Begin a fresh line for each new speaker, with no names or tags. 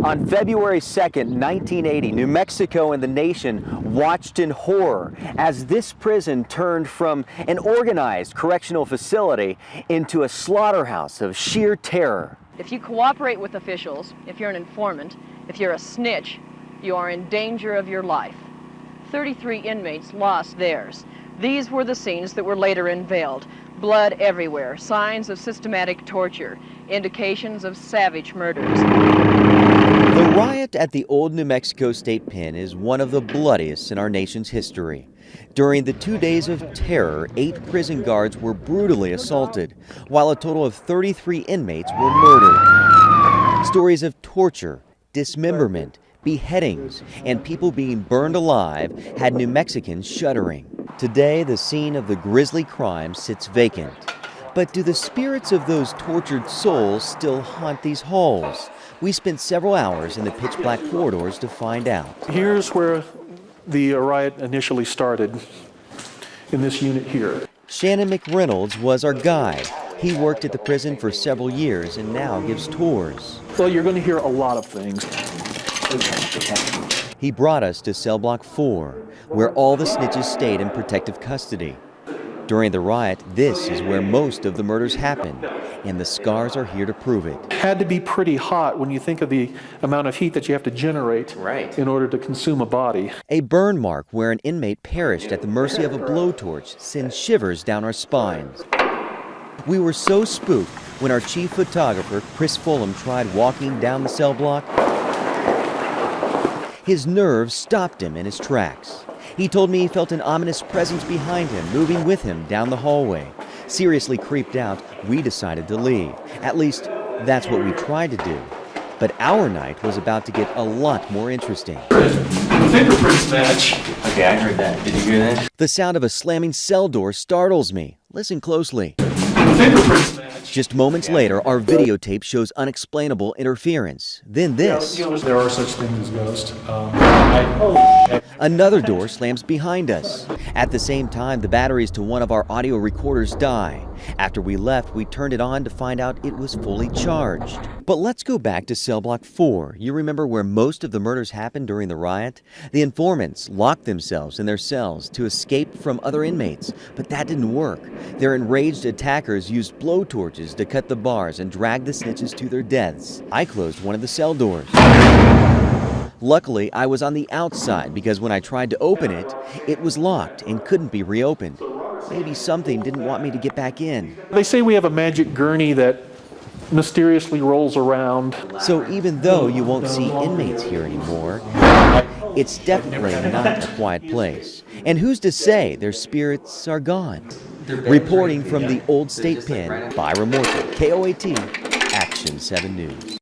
On February 2nd, 1980, New Mexico and the nation watched in horror as this prison turned from an organized correctional facility into a slaughterhouse of sheer terror.
If you cooperate with officials, if you're an informant, if you're a snitch, you are in danger of your life. 33 inmates lost theirs. These were the scenes that were later unveiled. Blood everywhere, signs of systematic torture, indications of savage murders.
The riot at the old New Mexico State Pen is one of the bloodiest in our nation's history. During the 2 days of terror, 8 prison guards were brutally assaulted, while a total of 33 inmates were murdered. Stories of torture, dismemberment, beheadings, and people being burned alive had New Mexicans shuddering. Today, the scene of the grisly crime sits vacant. But do the spirits of those tortured souls still haunt these halls? We spent several hours in the pitch-black corridors to find out.
Here's where the riot initially started, in this unit here.
Shannon McReynolds was our guide. He worked at the prison for several years and now gives tours.
Well, you're going to hear a lot of things.
He brought us to cell block 4, where all the snitches stayed in protective custody. During the riot, this is where most of the murders happened, and the scars are here to prove it.
Had to be pretty hot when you think of the amount of heat that you have to generate in order to consume a body.
A burn mark where an inmate perished at the mercy of a blowtorch sends shivers down our spines. We were so spooked when our chief photographer, Chris Fulham, tried walking down the cell block. His nerves stopped him in his tracks. He told me he felt an ominous presence behind him, moving with him down the hallway. Seriously creeped out, we decided to leave. At least, that's what we tried to do. But our night was about to get a lot more interesting.
Fingerprints match.
Okay, I heard that. Did you hear that? The sound of a slamming cell door startles me. Listen closely.
Fingerprints match.
Just moments later, our videotape shows unexplainable interference. Then this.
There are such things as ghosts.
Another door slams behind us. At the same time, the batteries to one of our audio recorders die. After we left, we turned it on to find out it was fully charged. But let's go back to cell block 4. You remember where most of the murders happened during the riot? The informants locked themselves in their cells to escape from other inmates, but that didn't work. Their enraged attackers used blowtorches to cut the bars and drag the snitches to their deaths. I closed one of the cell doors. Luckily, I was on the outside because when I tried to open it, it was locked and couldn't be reopened. Maybe something didn't want me to get back in.
They say we have a magic gurney that mysteriously rolls around.
So even though you won't see inmates here anymore, it's definitely not a quiet place. And who's to say their spirits are gone? Reporting from the old state pen, Byron Morton, KOAT, Action 7 News.